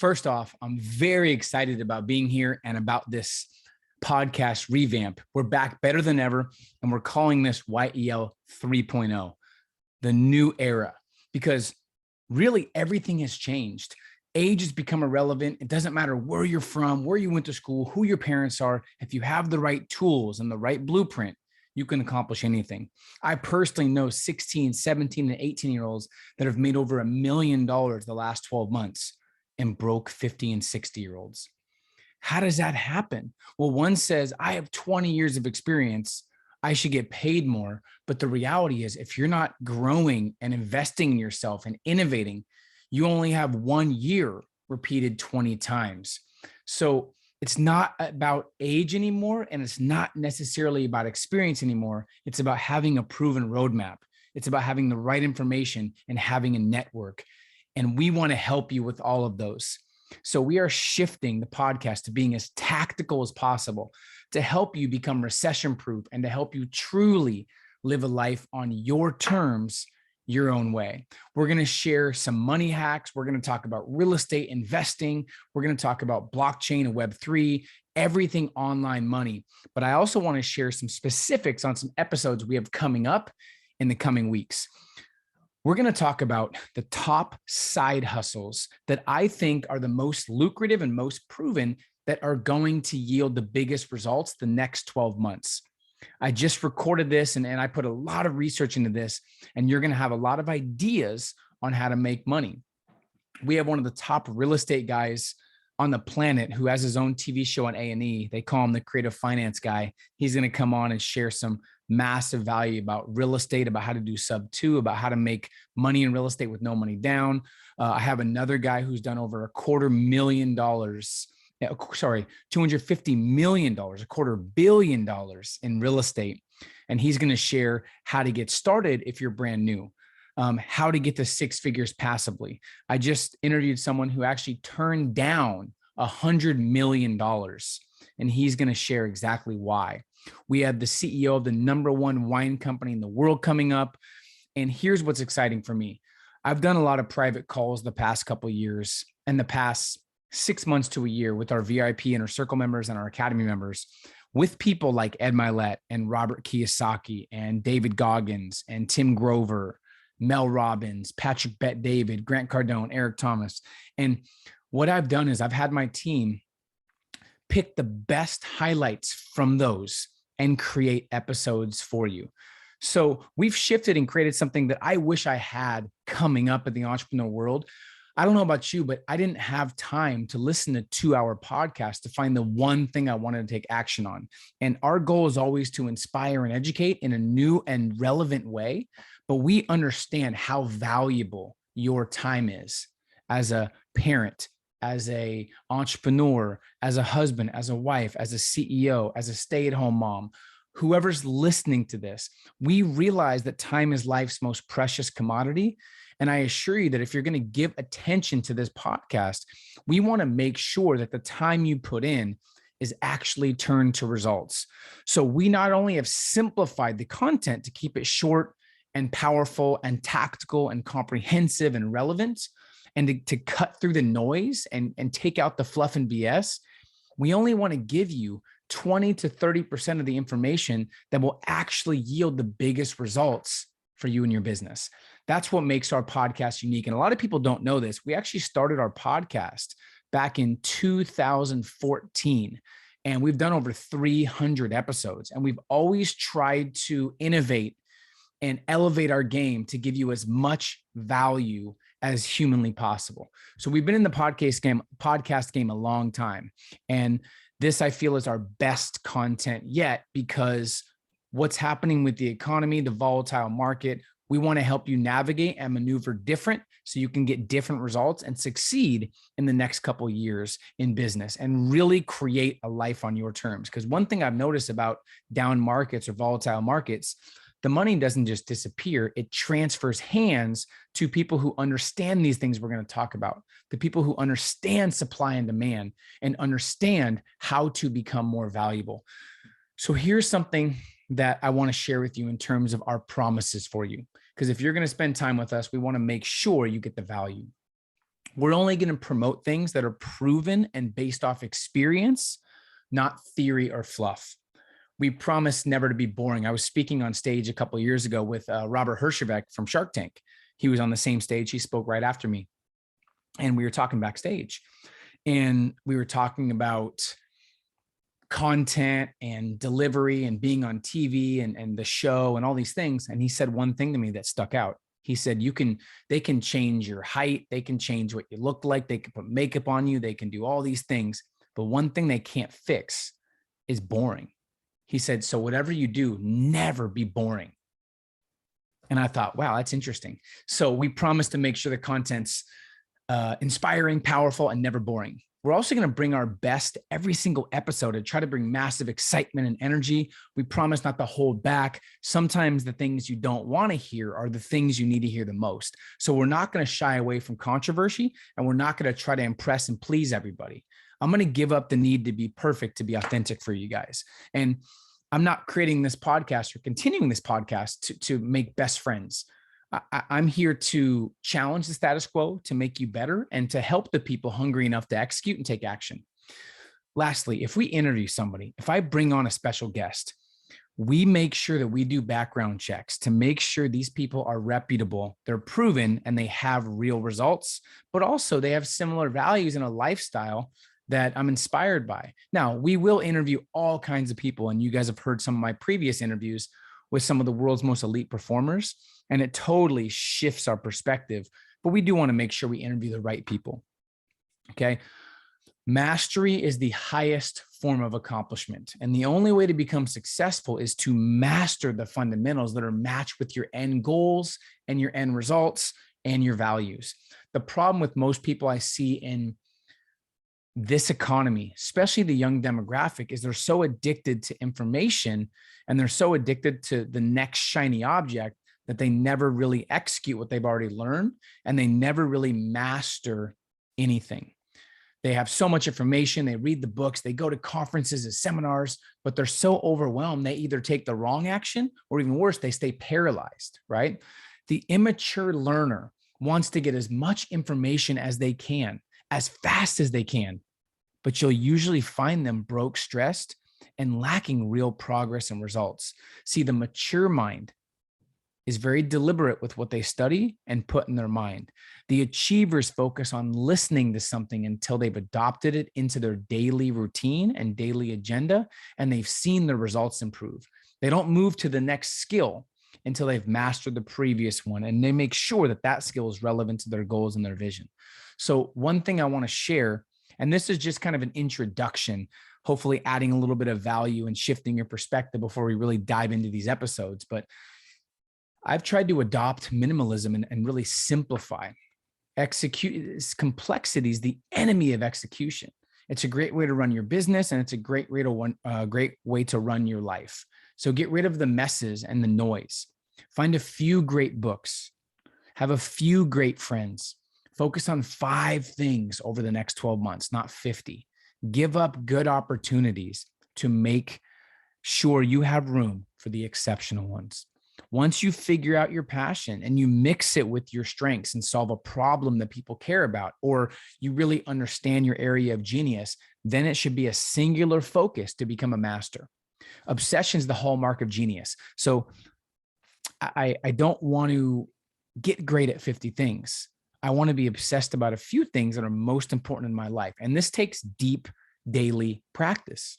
First off, I'm very excited about being here and about this podcast revamp. We're back better than ever, and we're calling this YEL 3.0, the new era, because really everything has changed. Age has become irrelevant. It doesn't matter where you're from, where you went to school, who your parents are. If you have the right tools and the right blueprint, you can accomplish anything. I personally know 16, 17, and 18-year-olds that have made over $1 million the last 12 months and broke 50 and 60-year-olds. How does that happen? Well, one says, I have 20 years of experience. I should get paid more. But the reality is, if you're not growing and investing in yourself and innovating, you only have 1 year repeated 20 times. So it's not about age anymore, and it's not necessarily about experience anymore. It's about having a proven roadmap. It's about having the right information and having a network. And we want to help you with all of those. So we are shifting the podcast to being as tactical as possible to help you become recession-proof and to help you truly live a life on your terms, your own way. We're going to share some money hacks. We're going to talk about real estate investing. We're going to talk about blockchain and Web3, everything online money. But I also want to share some specifics on some episodes we have coming up in the coming weeks. We're going to talk about the top side hustles that I think are the most lucrative and most proven that are going to yield the biggest results the next 12 months. I just recorded this and I put a lot of research into this, and you're going to have a lot of ideas on how to make money. We have one of the top real estate guys on the planet who has his own TV show on A&E. They call him the creative finance guy. He's going to come on and share some massive value about real estate, about how to do sub 2, about how to make money in real estate with no money down. I have another guy who's done over $250 million, $250 billion in real estate. And he's going to share how to get started if you're brand new, how to get to 6 figures passively. I just interviewed someone who actually turned down $100 million, and he's going to share exactly why. We have the CEO of the #1 wine company in the world coming up. And here's what's exciting for me. I've done a lot of private calls the past couple of years and the past 6 months to a year with our VIP Inner Circle members and our Academy members, with people like Ed Milet and Robert Kiyosaki and David Goggins and Tim Grover, Mel Robbins, Patrick Bet-David, Grant Cardone, Eric Thomas. And what I've done is I've had my team pick the best highlights from those and create episodes for you. So we've shifted and created something that I wish I had coming up in the entrepreneur world. I don't know about you, but I didn't have time to listen to 2-hour podcasts to find the one thing I wanted to take action on. And our goal is always to inspire and educate in a new and relevant way. But we understand how valuable your time is as a parent, as a entrepreneur, as a husband, as a wife, as a CEO, as a stay-at-home mom, whoever's listening to this. We realize that time is life's most precious commodity. And I assure you that if you're going to give attention to this podcast, we want to make sure that the time you put in is actually turned to results. So we not only have simplified the content to keep it short and powerful and tactical and comprehensive and relevant, and to cut through the noise and take out the fluff and BS, we only want to give you 20 to 30% of the information that will actually yield the biggest results for you and your business. That's what makes our podcast unique. And a lot of people don't know this. We actually started our podcast back in 2014, and we've done over 300 episodes. And we've always tried to innovate and elevate our game to give you as much value as humanly possible. So we've been in the podcast game a long time. And this, I feel, is our best content yet, because what's happening with the economy, the volatile market, we want to help you navigate and maneuver different so you can get different results and succeed in the next couple of years in business and really create a life on your terms. Because one thing I've noticed about down markets or volatile markets, the money doesn't just disappear. It transfers hands to people who understand these things we're going to talk about, the people who understand supply and demand and understand how to become more valuable. So here's something that I want to share with you in terms of our promises for you. Because if you're going to spend time with us, we want to make sure you get the value. We're only going to promote things that are proven and based off experience, not theory or fluff. We promise never to be boring. I was speaking on stage a couple of years ago with Robert Herjavec from Shark Tank. He was on the same stage. He spoke right after me. And we were talking backstage. And we were talking about content and delivery and being on TV and the show and all these things. And he said one thing to me that stuck out. He said, they can change your height. They can change what you look like. They can put makeup on you. They can do all these things. But one thing they can't fix is boring. He said, so whatever you do, never be boring. And I thought, wow, that's interesting. So we promise to make sure the content's inspiring, powerful, and never boring. We're also going to bring our best every single episode and try to bring massive excitement and energy. We promise not to hold back. Sometimes the things you don't want to hear are the things you need to hear the most. So we're not going to shy away from controversy, and we're not going to try to impress and please everybody. I'm going to give up the need to be perfect, to be authentic for you guys. And I'm not creating this podcast or continuing this podcast to make best friends. I'm here to challenge the status quo, to make you better, and to help the people hungry enough to execute and take action. Lastly, if we interview somebody, if I bring on a special guest, we make sure that we do background checks to make sure these people are reputable, they're proven, and they have real results, but also they have similar values and a lifestyle that I'm inspired by. Now, we will interview all kinds of people, and you guys have heard some of my previous interviews with some of the world's most elite performers, and it totally shifts our perspective, but we do want to make sure we interview the right people. Okay. Mastery is the highest form of accomplishment. And the only way to become successful is to master the fundamentals that are matched with your end goals and your end results and your values. The problem with most people I see in this economy, especially the young demographic, is they're so addicted to information and they're so addicted to the next shiny object that they never really execute what they've already learned, and they never really master anything. They have so much information, they read the books, they go to conferences and seminars, but they're so overwhelmed, they either take the wrong action or even worse, they stay paralyzed, right? The immature learner wants to get as much information as they can, as fast as they can, but you'll usually find them broke, stressed, and lacking real progress and results. See, the mature mind is very deliberate with what they study and put in their mind. The achievers focus on listening to something until they've adopted it into their daily routine and daily agenda, and they've seen the results improve. They don't move to the next skill until they've mastered the previous one, and they make sure that that skill is relevant to their goals and their vision. So one thing I want to share, and this is just kind of an introduction, hopefully adding a little bit of value and shifting your perspective before we really dive into these episodes, but I've tried to adopt minimalism and really simplify. Complexity is the enemy of execution. It's a great way to run your business, and it's a great way to run your life. So get rid of the messes and the noise. Find a few great books. Have a few great friends. Focus on 5 things over the next 12 months, not 50. Give up good opportunities to make sure you have room for the exceptional ones. Once you figure out your passion and you mix it with your strengths and solve a problem that people care about, or you really understand your area of genius, then it should be a singular focus to become a master. Obsession is the hallmark of genius. So I don't want to get great at 50 things. I want to be obsessed about a few things that are most important in my life. And this takes deep daily practice,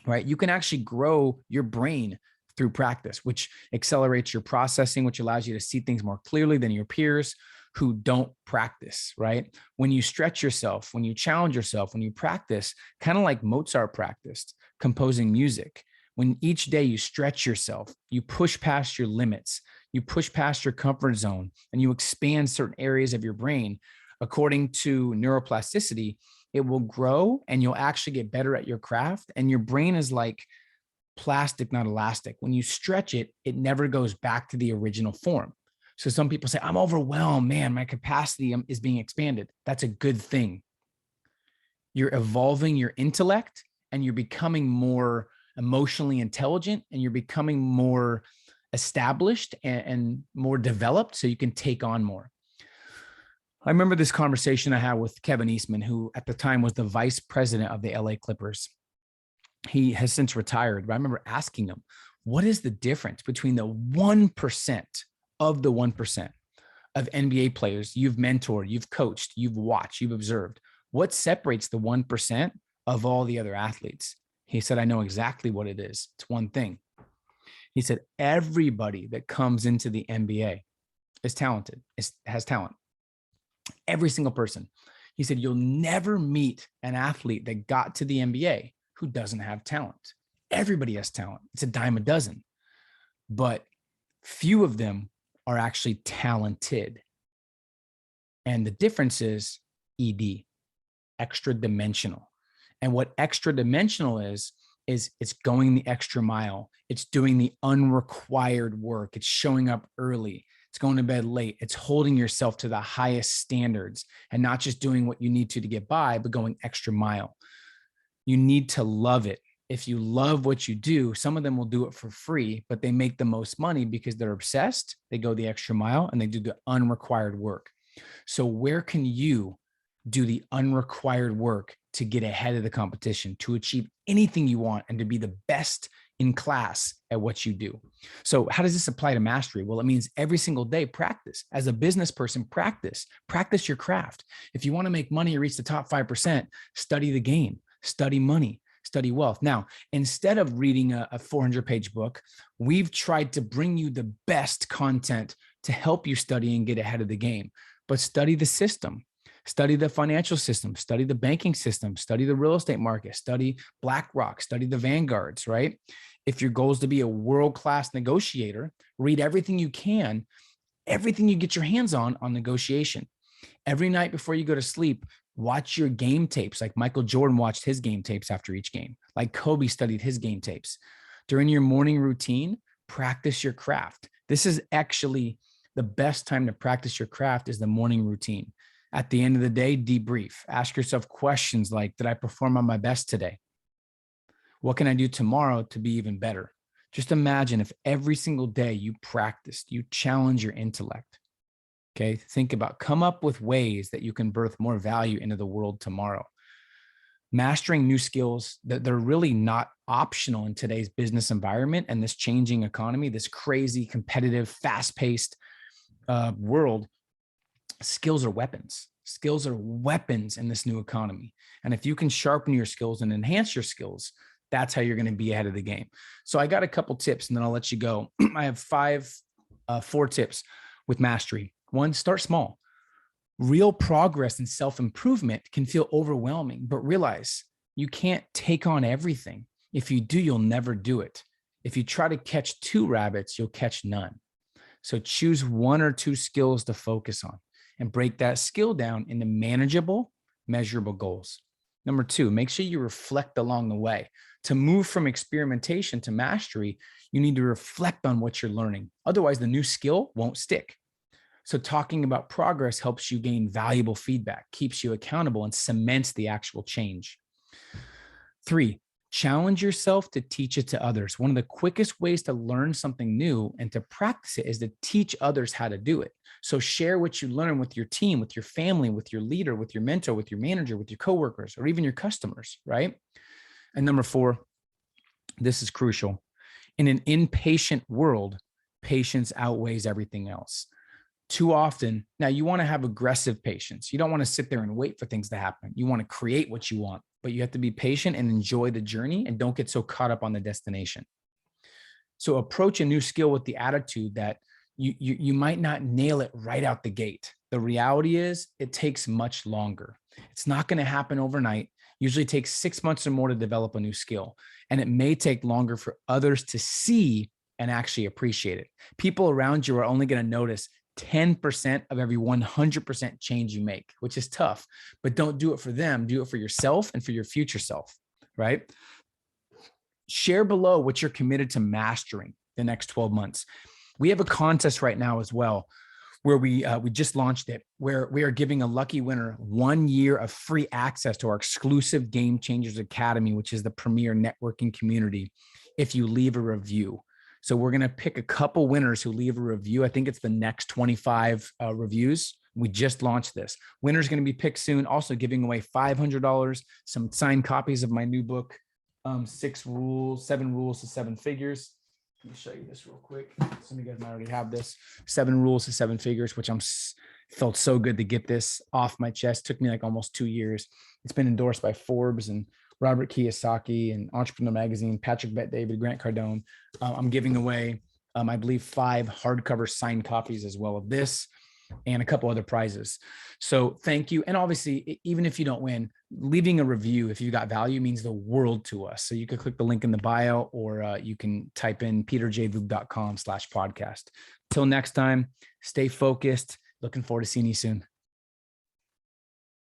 right? You can actually grow your brain through practice, which accelerates your processing, which allows you to see things more clearly than your peers who don't practice, right? When you stretch yourself, when you challenge yourself, when you practice, kind of like Mozart practiced composing music, when each day you stretch yourself, you push past your limits, you push past your comfort zone, and you expand certain areas of your brain, according to neuroplasticity, it will grow and you'll actually get better at your craft. And your brain is like plastic, not elastic. When you stretch it, it never goes back to the original form. So some people say, I'm overwhelmed, man, my capacity is being expanded. That's a good thing. You're evolving your intellect and you're becoming more emotionally intelligent and you're becoming more established and more developed so you can take on more. I remember this conversation I had with Kevin Eastman, who at the time was the vice president of the LA Clippers. He has since retired, but I remember asking him, what is the difference between the 1% of the 1% of NBA players you've mentored, you've coached, you've watched, you've observed? What separates the 1% of all the other athletes? He said, I know exactly what it is. It's one thing. He said, everybody that comes into the NBA is talented, has talent. Every single person. He said, you'll never meet an athlete that got to the NBA who doesn't have talent. Everybody has talent. It's a dime a dozen, but few of them are actually talented. And the difference is ED, extra dimensional. And what extra dimensional is it's going the extra mile. It's doing the unrequired work. It's showing up early. It's going to bed late. It's holding yourself to the highest standards and not just doing what you need to get by, but going extra mile. You need to love it. If you love what you do, some of them will do it for free, but they make the most money because they're obsessed. They go the extra mile and they do the unrequired work. So where can you do the unrequired work to get ahead of the competition, to achieve anything you want, and to be the best in class at what you do? So how does this apply to mastery? Well, it means every single day, practice. As a business person, practice your craft. If you want to make money or reach the top 5%, study the game, study money, study wealth. Now, instead of reading a 400-page book, we've tried to bring you the best content to help you study and get ahead of the game. But study the system, study the financial system, study the banking system, study the real estate market, study BlackRock, study the Vanguards, right? If your goal is to be a world-class negotiator, read everything you can, everything you get your hands on negotiation. Every night before you go to sleep, watch your game tapes. Like Michael Jordan watched his game tapes after each game. Like Kobe studied his game tapes. During your morning routine, practice your craft. This is actually the best time to practice your craft is the morning routine. At the end of the day, debrief. Ask yourself questions like, did I perform on my best today? What can I do tomorrow to be even better? Just imagine if every single day you practiced, you challenge your intellect. Okay, think about, come up with ways that you can birth more value into the world tomorrow. Mastering new skills that they're really not optional in today's business environment and this changing economy, this crazy, competitive, fast-paced world. Skills are weapons. Skills are weapons in this new economy. And if you can sharpen your skills and enhance your skills, that's how you're going to be ahead of the game. So I got a couple tips and then I'll let you go. I have four tips with mastery. One, start small. Real progress and self-improvement can feel overwhelming, but realize you can't take on everything. If you do, you'll never do it. If you try to catch 2 rabbits, you'll catch none. So choose 1 or 2 skills to focus on and break that skill down into manageable, measurable goals. Number 2, make sure you reflect along the way. To move from experimentation to mastery, you need to reflect on what you're learning. Otherwise, the new skill won't stick. So talking about progress helps you gain valuable feedback, keeps you accountable, and cements the actual change. 3, challenge yourself to teach it to others. One of the quickest ways to learn something new and to practice it is to teach others how to do it. So share what you learn with your team, with your family, with your leader, with your mentor, with your manager, with your coworkers, or even your customers, right? And number 4, this is crucial. In an impatient world, patience outweighs everything else. Too often, now you want to have aggressive patience. You don't want to sit there and wait for things to happen. You want to create what you want, but you have to be patient and enjoy the journey and don't get so caught up on the destination. So approach a new skill with the attitude that you might not nail it right out the gate. The reality is it takes much longer. It's not going to happen overnight. Usually takes 6 months or more to develop a new skill. And it may take longer for others to see and actually appreciate it. People around you are only going to notice 10% of every 100% change you make, which is tough, but don't do it for them. Do it for yourself and for your future self, right? Share below what you're committed to mastering the next 12 months. We have a contest right now as well, where we just launched it, where we are giving a lucky winner 1 year of free access to our exclusive Game Changers Academy, which is the premier networking community, if you leave a review. So we're going to pick a couple winners who leave a review. I think it's the next 25 reviews We just launched this. Winner's going to be picked soon. Also giving away $500, some signed copies of my new book, 7 Rules to 7 Figures. Let me show you this real quick. Some of you guys might already have this. 7 Rules to 7 Figures, which felt so good to get this off my chest. Took me like almost 2 years. It's been endorsed by Forbes and Robert Kiyosaki and Entrepreneur Magazine, Patrick Bet-David, Grant Cardone. I'm giving away, I believe, 5 hardcover signed copies as well of this and a couple other prizes. So thank you. And obviously, even if you don't win, leaving a review if you got value means the world to us. So you can click the link in the bio, or you can type in peterjvoogd.com/podcast. Till next time, stay focused. Looking forward to seeing you soon.